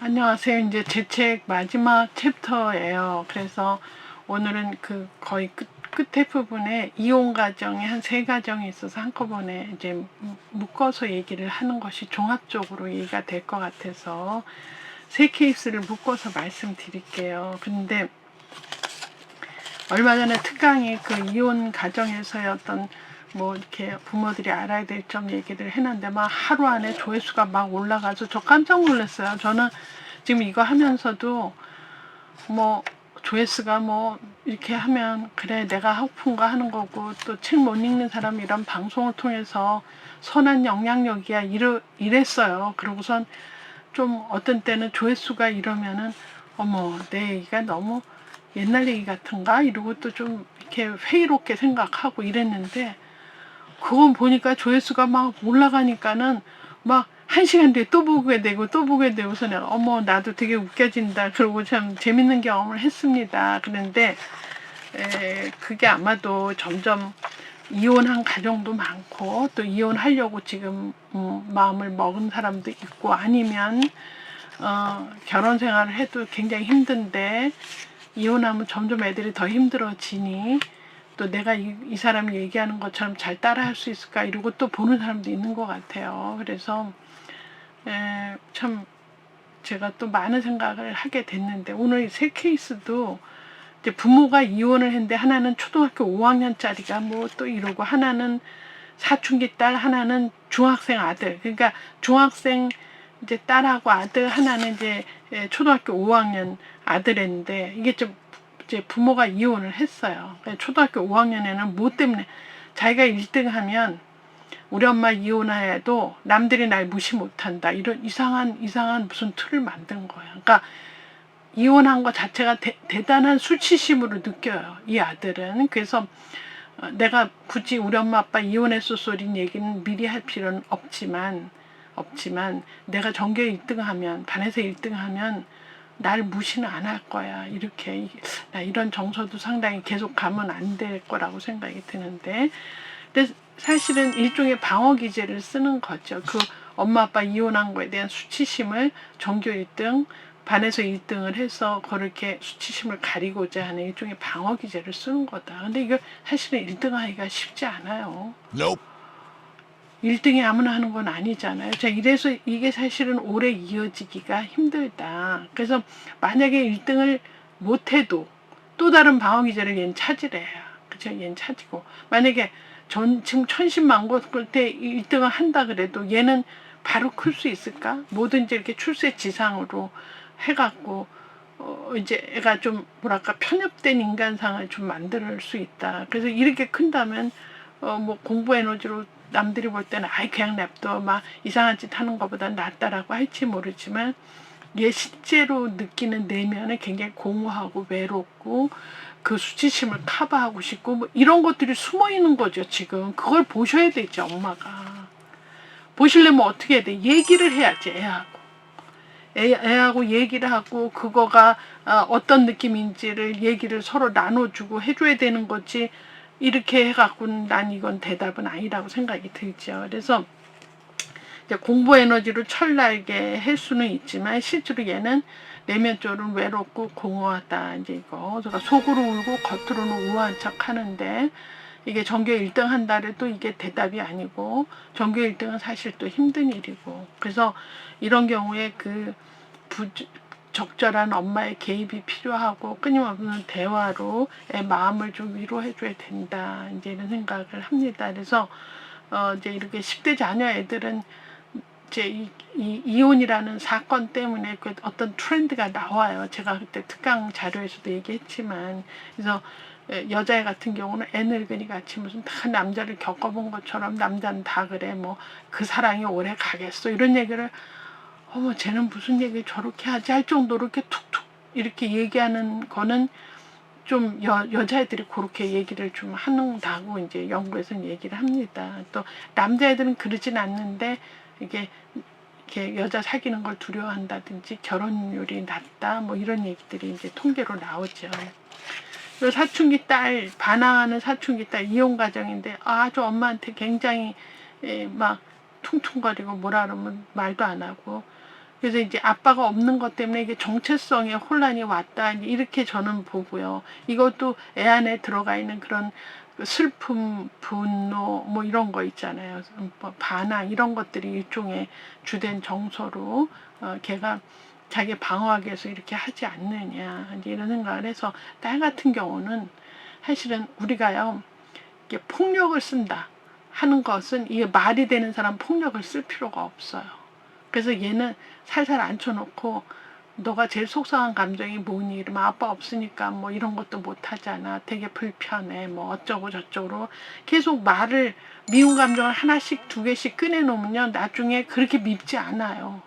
안녕하세요. 이제 제 책 마지막 챕터예요. 그래서 오늘은 그 거의 끝에 부분에 이혼 가정이 한 3가정이 있어서 한꺼번에 이제 묶어서 얘기를 하는 것이 종합적으로 얘기가 될 것 같아서 3케이스를 묶어서 말씀드릴게요. 근데 얼마 전에 특강이 그 이혼 가정에서의 어떤 뭐 이렇게 부모들이 알아야 될 점 얘기를 했는데 막 하루 안에 조회수가 막 올라가서 저 깜짝 놀랐어요. 저는 지금 이거 하면서도 뭐 조회수가 뭐 이렇게 하면 그래 내가 하고픈거 하는 거고 또 책 못 읽는 사람이 이런 방송을 통해서 선한 영향력이야 이랬어요. 그러고선 좀 어떤 때는 조회수가 이러면은 어머 내 얘기가 너무 옛날 얘기 같은가 이러고 또 좀 이렇게 회의롭게 생각하고 이랬는데 그건 보니까 조회수가 막 올라가니까는 막 1시간 뒤에 또 보게 되고 또 보게 되고서 내가 어머 나도 되게 웃겨진다 그러고 참 재밌는 경험을 했습니다. 그런데 그게 아마도 점점 이혼한 가정도 많고 또 이혼하려고 지금 마음을 먹은 사람도 있고 아니면 결혼 생활을 해도 굉장히 힘든데 이혼하면 점점 애들이 더 힘들어지니 또 내가 이 사람이 얘기하는 것처럼 잘 따라할 수 있을까 이러고 또 보는 사람도 있는 것 같아요. 그래서 참 제가 또 많은 생각을 하게 됐는데 오늘 3케이스도 이제 부모가 이혼을 했는데 하나는 초등학교 5학년짜리가 뭐 또 이러고 하나는 사춘기 딸 하나는 중학생 아들 그러니까 중학생 이제 딸하고 아들 하나는 이제 초등학교 5학년 아들인데 이게 좀 이제 부모가 이혼을 했어요. 초등학교 5학년에는 뭐 때문에 자기가 1등 하면 우리 엄마 이혼해도 남들이 날 무시 못한다. 이런 이상한 무슨 틀을 만든 거야. 그러니까 이혼한 것 자체가 대단한 수치심으로 느껴요. 이 아들은. 그래서 내가 굳이 우리 엄마 아빠 이혼했어 소린 얘기는 미리 할 필요는 없지만 내가 전교 1등 하면 반에서 1등 하면 날 무시는 안 할 거야. 이렇게 이런 정서도 상당히 계속 가면 안 될 거라고 생각이 드는데 근데 사실은 일종의 방어 기제를 쓰는 거죠. 그 엄마 아빠 이혼한 거에 대한 수치심을 전교 1등 반에서 1등을 해서 그렇게 수치심을 가리고자 하는 일종의 방어 기제를 쓰는 거다. 근데 이거 사실은 1등 하기가 쉽지 않아요. Nope. 1등이 아무나 하는 건 아니잖아요. 자, 이래서 이게 사실은 오래 이어지기가 힘들다. 그래서 만약에 1등을 못해도 또 다른 방어 기제를 얘는 찾으래요. 그쵸? 얘는 찾고. 만약에 지금 천신만고 그때 1등을 한다 그래도 얘는 바로 클 수 있을까? 뭐든지 이렇게 출세지상으로 해갖고 이제 애가 좀 뭐랄까 편협된 인간상을 좀 만들 수 있다. 그래서 이렇게 큰다면 뭐 공부 에너지로 남들이 볼 때는 아이 그냥 냅둬 막 이상한 짓 하는 것보다 낫다라고 할지 모르지만 얘 실제로 느끼는 내면은 굉장히 공허하고 외롭고 그 수치심을 커버하고 싶고 뭐 이런 것들이 숨어 있는 거죠. 지금 그걸 보셔야 되죠. 엄마가 보시려면 어떻게 해야 돼? 얘기를 해야지. 애하고 얘기를 하고 그거가 어떤 느낌인지를 얘기를 서로 나눠주고 해줘야 되는 거지. 이렇게 해갖고는 난 이건 대답은 아니라고 생각이 들죠. 그래서 이제 공부 에너지로 철나게 할 수는 있지만 실제로 얘는 내면적으로는 외롭고 공허하다. 이제 이거 제가 속으로 울고 겉으로는 우아한 척 하는데 이게 전교 1등 한다 해도 이게 대답이 아니고 전교 1등은 사실 또 힘든 일이고 그래서 이런 경우에 그 적절한 엄마의 개입이 필요하고 끊임없는 대화로 애 마음을 좀 위로해줘야 된다. 이제 이런 생각을 합니다. 그래서 이제 이렇게 10대 자녀 애들은 이제 이혼이라는 사건 때문에 그 어떤 트렌드가 나와요. 제가 그때 특강 자료에서도 얘기했지만 그래서 여자애 같은 경우는 애 늙은이 같이 무슨 다 남자를 겪어본 것처럼 남자는 다 그래 뭐 그 사랑이 오래 가겠어 이런 얘기를 어머 쟤는 무슨 얘기를 저렇게 하지 할 정도로 이렇게 툭툭 이렇게 얘기하는 거는 좀 여자애들이 그렇게 얘기를 좀 하는다고 이제 연구에서는 얘기를 합니다. 또 남자애들은 그러진 않는데 이게 이렇게 여자 사귀는 걸 두려워한다든지 결혼율이 낮다 뭐 이런 얘기들이 이제 통계로 나오죠. 사춘기 딸 반항하는 사춘기 딸 이혼 가정인데 아주 엄마한테 굉장히 막 퉁퉁거리고 뭐라 그러면 말도 안 하고 그래서 이제 아빠가 없는 것 때문에 이게 정체성에 혼란이 왔다. 이렇게 저는 보고요. 이것도 애 안에 들어가 있는 그런 그 슬픔, 분노, 뭐 이런 거 있잖아요. 뭐 반항, 이런 것들이 일종의 주된 정서로, 걔가 자기 방어하기 위해서 이렇게 하지 않느냐. 이제 이런 생각을 해서 딸 같은 경우는 사실은 우리가요, 이게 폭력을 쓴다 하는 것은 이게 말이 되는 사람 폭력을 쓸 필요가 없어요. 그래서 얘는 살살 앉혀놓고 너가 제일 속상한 감정이 뭐니? 이러면 아빠 없으니까 뭐 이런 것도 못하잖아. 되게 불편해. 뭐 어쩌고 저쩌고 계속 말을 미운 감정을 하나씩 두 개씩 꺼내놓으면요. 나중에 그렇게 밉지 않아요.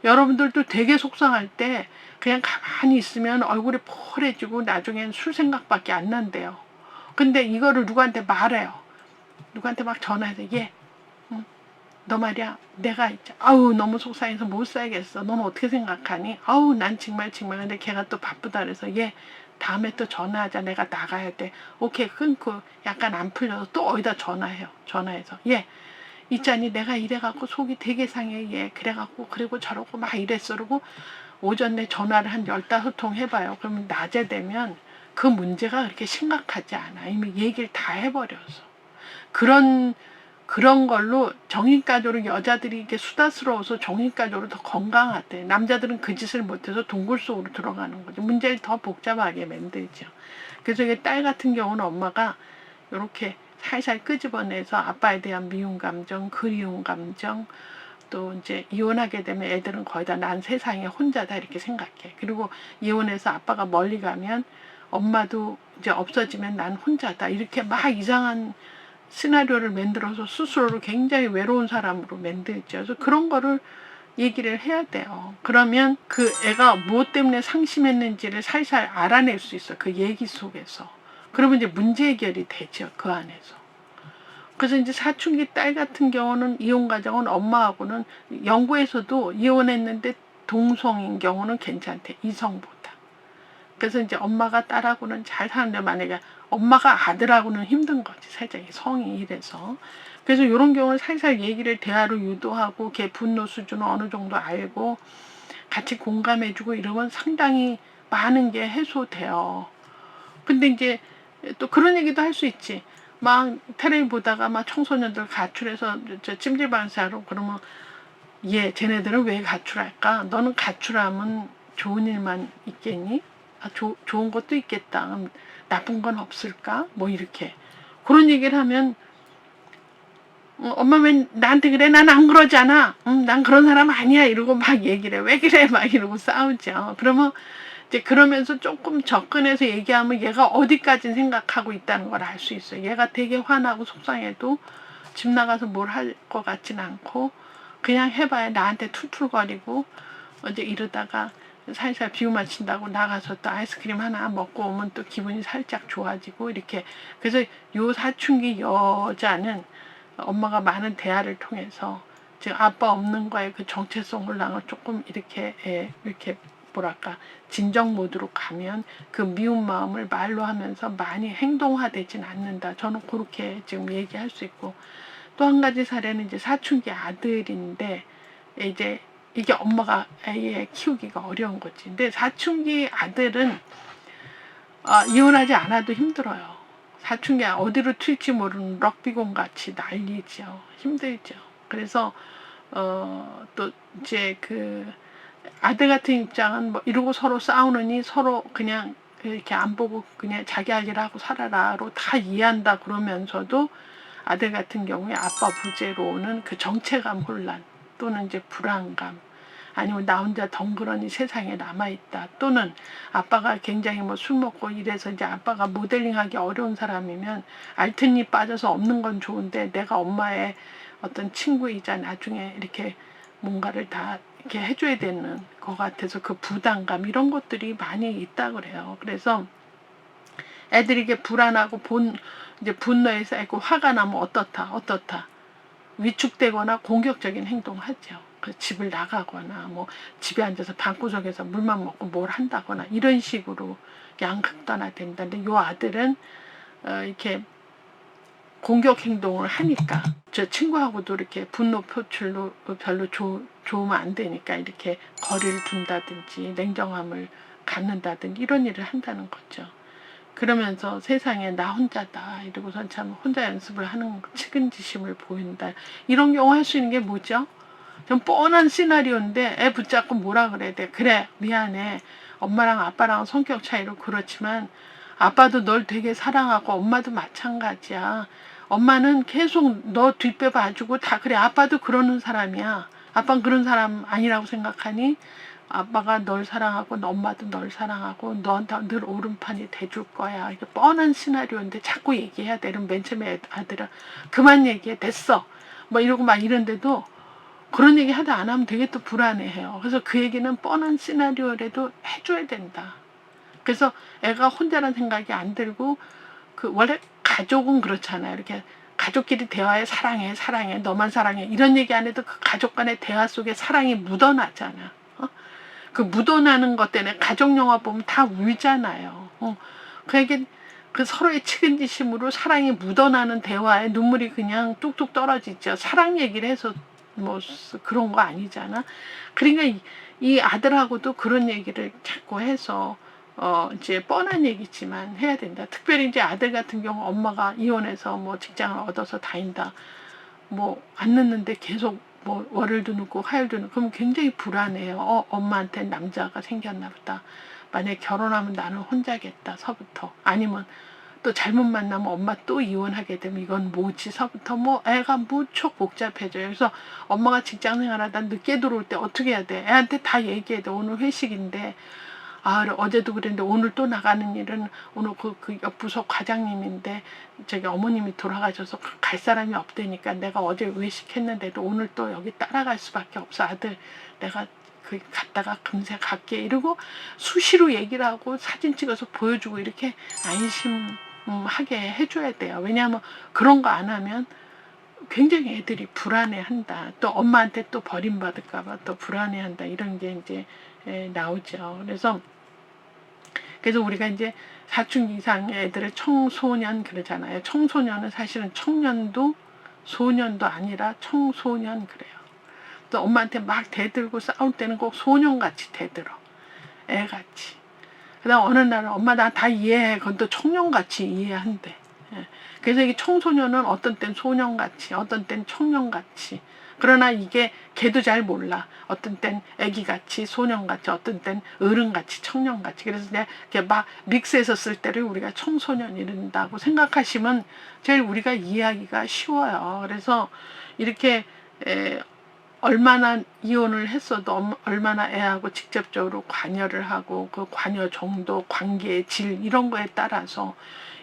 여러분들도 되게 속상할 때 그냥 가만히 있으면 얼굴이 펄해지고 나중엔 술 생각밖에 안 난대요. 근데 이거를 누구한테 말해요. 누구한테 막 전화해서 얘 너 말이야 내가 있자 아우 너무 속상해서 못 살겠어. 넌 어떻게 생각하니? 아우 난 정말 근데 걔가 또 바쁘다 그래서 얘 다음에 또 전화하자. 내가 나가야 돼. 오케이 끊고 약간 안 풀려서 또 어디다 전화해요. 전화해서 얘 있잖니 내가 이래갖고 속이 되게 상해. 얘 그래갖고 그리고 저러고 막 이랬어. 그러고 오전에 전화를 한 15통 해봐요. 그러면 낮에 되면 그 문제가 그렇게 심각하지 않아. 이미 얘기를 다 해버려서. 그런 걸로 정신가적으로 여자들이 이게 수다스러워서 정신가적으로 더 건강하대. 남자들은 그 짓을 못해서 동굴 속으로 들어가는 거죠. 문제를 더 복잡하게 만들죠. 그래서 이게 딸 같은 경우는 엄마가 이렇게 살살 끄집어내서 아빠에 대한 미운 감정, 그리운 감정, 또 이제 이혼하게 되면 애들은 거의 다 난 세상에 혼자다 이렇게 생각해. 그리고 이혼해서 아빠가 멀리 가면 엄마도 이제 없어지면 난 혼자다 이렇게 막 이상한 시나리오를 만들어서 스스로를 굉장히 외로운 사람으로 만들죠. 그래서 그런 거를 얘기를 해야 돼요. 그러면 그 애가 무엇 때문에 상심했는지를 살살 알아낼 수 있어요. 그 얘기 속에서. 그러면 이제 문제 해결이 되죠. 그 안에서. 그래서 이제 사춘기 딸 같은 경우는 이혼 가정은 엄마하고는 연구에서도 이혼했는데 동성인 경우는 괜찮대. 이성보다. 그래서 이제 엄마가 딸하고는 잘 사는데 만약에 엄마가 아들하고는 힘든 거지. 살짝 성이 이래서. 그래서 이런 경우는 살살 얘기를 대화로 유도하고 걔 분노 수준을 어느 정도 알고 같이 공감해주고 이러면 상당히 많은 게 해소돼요. 근데 이제 또 그런 얘기도 할 수 있지. 막 텔레비 보다가 막 청소년들 가출해서 저 찜질방사로 그러면 얘 쟤네들은 왜 가출할까? 너는 가출하면 좋은 일만 있겠니? 좋은 것도 있겠다. 나쁜 건 없을까? 뭐 이렇게 그런 얘기를 하면 엄마 왜 나한테 그래? 난 안 그러잖아. 난 그런 사람 아니야. 이러고 막 얘기를 해. 왜 그래? 막 이러고 싸우죠. 그러면 이제 그러면서 조금 접근해서 얘기하면 얘가 어디까지 생각하고 있다는 걸 알 수 있어요. 얘가 되게 화나고 속상해도 집 나가서 뭘 할 것 같진 않고 그냥 해봐야 나한테 툴툴거리고 어제 이러다가 살살 비유 맞춘다고 나가서 또 아이스크림 하나 먹고 오면 또 기분이 살짝 좋아지고 이렇게. 그래서 요 사춘기 여자는 엄마가 많은 대화를 통해서 지금 아빠 없는 거에 그 정체성 혼란을 조금 이렇게 뭐랄까 진정 모드로 가면 그 미운 마음을 말로 하면서 많이 행동화되진 않는다. 저는 그렇게 지금 얘기할 수 있고, 또 한 가지 사례는 이제 사춘기 아들인데 이제 이게 엄마가 애 키우기가 어려운 거지. 근데 사춘기 아들은 이혼하지 않아도 힘들어요. 사춘기 어디로 튈지 모르는 럭비공 같이 난리죠. 힘들죠. 그래서 또 이제 그 아들 같은 입장은 뭐 이러고 서로 싸우느니 서로 그냥 이렇게 안 보고 그냥 자기 할 일 하고 살아라로 다 이해한다 그러면서도 아들 같은 경우에 아빠 부재로 오는 그 정체감 혼란 또는 이제 불안감, 아니면 나 혼자 덩그러니 세상에 남아있다, 또는 아빠가 굉장히 뭐 술 먹고 이래서 이제 아빠가 모델링하기 어려운 사람이면 알튼이 빠져서 없는 건 좋은데 내가 엄마의 어떤 친구이자 나중에 이렇게 뭔가를 다 이렇게 해줘야 되는 것 같아서 그 부담감, 이런 것들이 많이 있다 그래요. 그래서 애들이 이게 불안하고 이제 분노에 쌓이고 화가 나면 어떻다 위축되거나 공격적인 행동을 하죠. 그 집을 나가거나 뭐 집에 앉아서 방구석에서 물만 먹고 뭘 한다거나 이런 식으로 양극단화된다. 근데 요 아들은 이렇게 공격 행동을 하니까 저 친구하고도 이렇게 분노 표출로 별로 좋으면 안 되니까 이렇게 거리를 둔다든지 냉정함을 갖는다든지 이런 일을 한다는 거죠. 그러면서 세상에 나 혼자다 이러고선 참 혼자 연습을 하는 측은지심을 보인다. 이런 경우 할 수 있는 게 뭐죠? 좀 뻔한 시나리오인데 애 붙잡고 뭐라 그래야 돼. 그래 미안해. 엄마랑 아빠랑 성격 차이로 그렇지만 아빠도 널 되게 사랑하고 엄마도 마찬가지야. 엄마는 계속 너 뒷배 봐주고 다 그래. 아빠도 그러는 사람이야. 아빠는 그런 사람 아니라고 생각하니 아빠가 널 사랑하고 엄마도 널 사랑하고 너한테 늘 오른판이 돼줄 거야. 이게 뻔한 시나리오인데 자꾸 얘기해야 돼. 그럼 맨 처음에 아들은 그만 얘기해. 됐어. 뭐 이러고 막 이런데도 그런 얘기 하다 안 하면 되게 또 불안해해요. 그래서 그 얘기는 뻔한 시나리오라도 해줘야 된다. 그래서 애가 혼자라는 생각이 안 들고 그 원래 가족은 그렇잖아요. 이렇게 가족끼리 대화에 사랑해, 사랑해, 너만 사랑해 이런 얘기 안 해도 그 가족 간의 대화 속에 사랑이 묻어나잖아. 그 묻어나는 것 때문에 가족 영화 보면 다 울잖아요. 그에게 그 서로의 측은지심으로 사랑이 묻어나는 대화에 눈물이 그냥 뚝뚝 떨어지죠. 사랑 얘기를 해서 뭐 그런 거 아니잖아. 그러니까 이 아들하고도 그런 얘기를 자꾸 해서 이제 뻔한 얘기지만 해야 된다. 특별히 이제 아들 같은 경우 엄마가 이혼해서 뭐 직장을 얻어서 다닌다. 뭐 안 늦는데 계속 뭐 월요일도 늦고 화요일도 늦고 그럼 굉장히 불안해요. 엄마한테 남자가 생겼나 보다. 만약에 결혼하면 나는 혼자겠다 서부터. 아니면 또 잘못 만나면 엄마 또 이혼하게 되면 이건 뭐지 서부터 뭐 애가 무척 복잡해져요. 그래서 엄마가 직장 생활하다 늦게 들어올 때 어떻게 해야 돼? 애한테 다 얘기해야 돼. 오늘 회식인데 어제도 그랬는데 오늘 또 나가는 일은 오늘 그 옆부서 과장님인데 저기 어머님이 돌아가셔서 갈 사람이 없다니까 내가 어제 외식했는데도 오늘 또 여기 따라갈 수밖에 없어. 아들 내가 그 갔다가 금세 갈게 이러고 수시로 얘기를 하고 사진 찍어서 보여주고 이렇게 안심하게 해줘야 돼요. 왜냐하면 그런 거 안 하면 굉장히 애들이 불안해한다. 또 엄마한테 또 버림받을까봐 또 불안해한다. 이런 게 이제 나오죠. 그래서 우리가 이제 사춘기 이상 애들을 청소년 그러잖아요. 청소년은 사실은 청년도 소년도 아니라 청소년 그래요. 또 엄마한테 막 대들고 싸울 때는 꼭 소년같이 대들어. 애같이. 그다음 어느 날은 엄마 나 다 이해해. 그건 또 청년같이 이해한대. 그래서 이게 청소년은 어떤 땐 소년같이 어떤 땐 청년같이 그러나 이게 걔도 잘 몰라. 어떤 땐 애기같이 소년같이 어떤 땐 어른같이 청년같이 그래서 내가 이렇게 막 믹스해서 쓸 때를 우리가 청소년 이런다고 생각하시면 제일 우리가 이해하기가 쉬워요. 그래서 이렇게 얼마나 이혼을 했어도 얼마나 애하고 직접적으로 관여를 하고 그 관여 정도, 관계의 질 이런 거에 따라서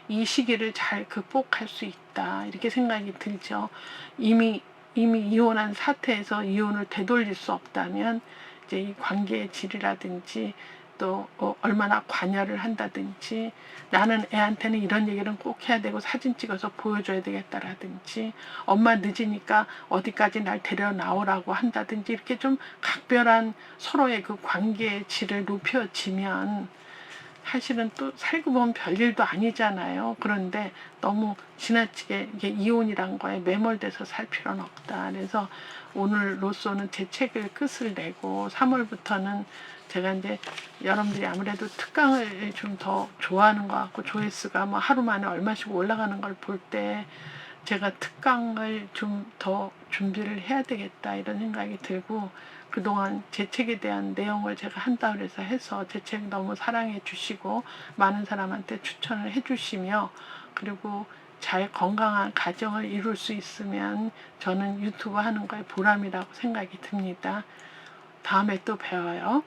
이 시기를 잘 극복할 수 있다 이렇게 생각이 들죠. 이미 이혼한 사태에서 이혼을 되돌릴 수 없다면 이제 이 관계의 질이라든지 또 얼마나 관여를 한다든지 나는 애한테는 이런 얘기는 꼭 해야 되고 사진 찍어서 보여줘야 되겠다라든지 엄마 늦으니까 어디까지 날 데려 나오라고 한다든지 이렇게 좀 각별한 서로의 그 관계의 질을 높여지면 사실은 또 살고 보면 별일도 아니잖아요. 그런데 너무 지나치게 이게 이혼이란 거에 매몰돼서 살 필요는 없다. 그래서 오늘로서는 제 책을 끝을 내고 3월부터는 제가 이제 여러분들이 아무래도 특강을 좀 더 좋아하는 것 같고 조회수가 뭐 하루 만에 얼마씩 올라가는 걸 볼 때 제가 특강을 좀 더 준비를 해야 되겠다 이런 생각이 들고 그동안 제 책에 대한 내용을 제가 한다 그래서 해서 제 책 너무 사랑해 주시고 많은 사람한테 추천을 해 주시며 그리고 잘 건강한 가정을 이룰 수 있으면 저는 유튜브 하는 거에 보람이라고 생각이 듭니다. 다음에 또 봬요.